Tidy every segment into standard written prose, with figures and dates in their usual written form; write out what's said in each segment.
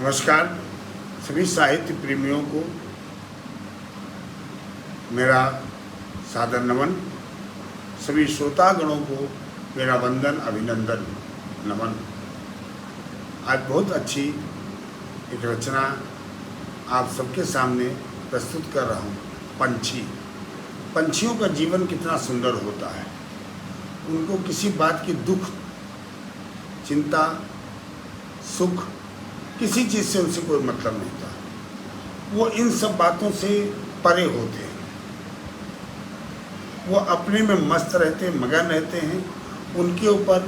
नमस्कार सभी साहित्य प्रेमियों को मेरा सादर नमन। सभी श्रोतागणों को मेरा वंदन, अभिनंदन, नमन। आज बहुत अच्छी एक रचना आप सबके सामने प्रस्तुत कर रहा हूँ। पंछियों का जीवन कितना सुंदर होता है। उनको किसी बात की दुख, चिंता, सुख, किसी चीज़ से उनसे कोई मतलब नहीं था। वो इन सब बातों से परे होते हैं। वो अपने में मस्त रहते हैं, मगन रहते हैं। उनके ऊपर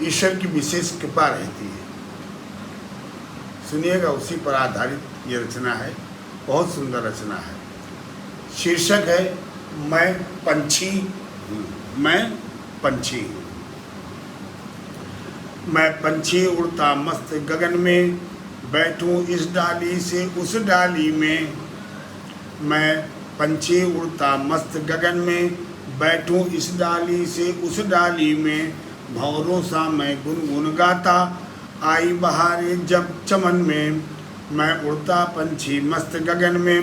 ईश्वर की विशेष कृपा रहती है। सुनिएगा, उसी पर आधारित ये रचना है। बहुत सुंदर रचना है। शीर्षक है मैं पंछी हूँ। मैं पंछी हूँ। मैं पंछी उड़ता मस्त गगन में, बैठूं इस डाली से उस डाली में। मैं पंछी उड़ता मस्त गगन में, बैठूं इस डाली से उस डाली में। भंवरों सा मैं गुनगुन गाता, आई बहारें जब चमन में। मैं उड़ता पंछी मस्त गगन में,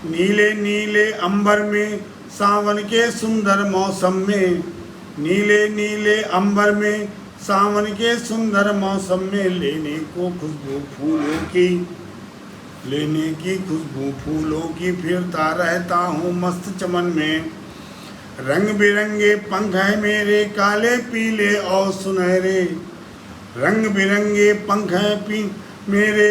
नीले नीले अंबर में, सावन के सुंदर मौसम में। नीले नीले अंबर में, सावन के सुंदर मौसम में। लेने की खुशबू फूलों की फिरता रहता हूँ मस्त चमन में। रंग बिरंगे पंख हैं मेरे, काले पीले और सुनहरे। रंग बिरंगे पंख हैं मेरे,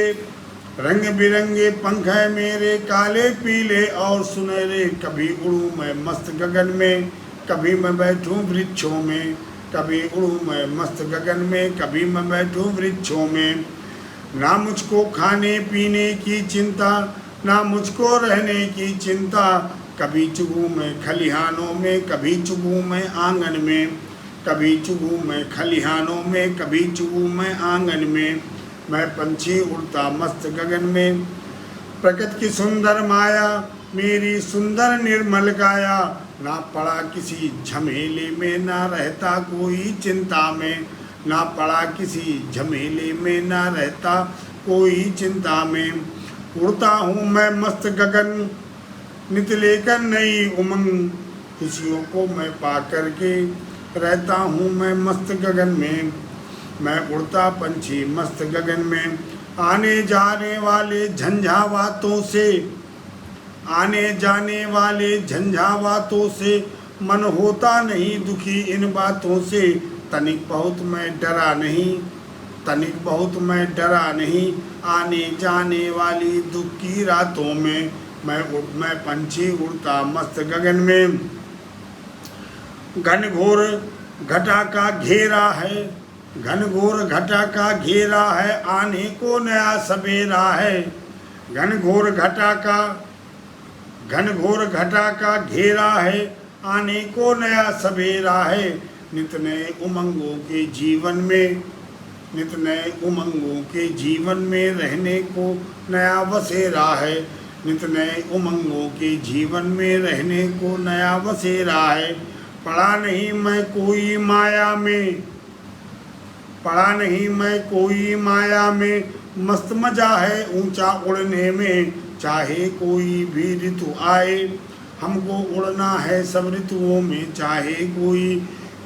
रंग बिरंगे पंख हैं मेरे, काले पीले और सुनहरे। कभी उड़ूं मैं मस्त गगन में, कभी मैं बैठूं वृक्षों में। कभी उड़ूं मैं मस्त गगन में, कभी मैं बैठूं वृक्षों में। ना मुझको खाने पीने की चिंता, ना मुझको रहने की चिंता। कभी चुगूं मैं खलिहानों में, कभी चुगूं मैं आंगन में। कभी चुगूं मैं खलिहानों में, कभी चुगूं मैं आंगन में। मैं पंछी उड़ता मस्त गगन में, प्रकृति की सुंदर माया, मेरी सुंदर निर्मल काया। ना पड़ा किसी झमेले में, ना रहता कोई चिंता में। ना पड़ा किसी झमेले में, ना रहता कोई चिंता में। उड़ता हूँ मैं मस्त गगन, नित लेकर नई उमंग। खुशियों को मैं पा कर के रहता हूँ मैं मस्त गगन में। मैं उड़ता पंछी मस्त गगन में, आने जाने वाले झंझावातों से, आने जाने वाले झंझावातों से। मन होता नहीं दुखी इन बातों से। तनिक बहुत मैं डरा नहीं, तनिक बहुत मैं डरा नहीं, आने जाने वाली दुख की रातों में। मैं पंछी उड़ता मस्त गगन में, घनघोर घटा का घेरा है, घनघोर घटा का घेरा है। आने को नया सवेरा है। घनघोर घटा का घेरा है, आने को नया सवेरा है। नित नए उमंगों के जीवन में, नित नए उमंगों के जीवन में रहने को नया बसेरा है। नित नए उमंगों के जीवन में रहने को नया बसेरा है। पड़ा नहीं मैं कोई माया में, पड़ा नहीं मैं कोई माया में। मस्त मजा है ऊंचा उड़ने में, चाहे कोई भी ऋतु आए। हमको उड़ना है सब ऋतुओं में, चाहे कोई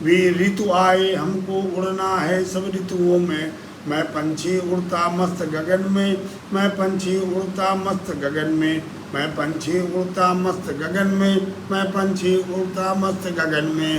भी ऋतु आए। हमको उड़ना है सब ऋतुओं में। मैं पंछी उड़ता मस्त गगन में, मैं पंछी उड़ता मस्त गगन में। मैं पंछी उड़ता मस्त गगन में, मैं पंछी उड़ता मस्त गगन में।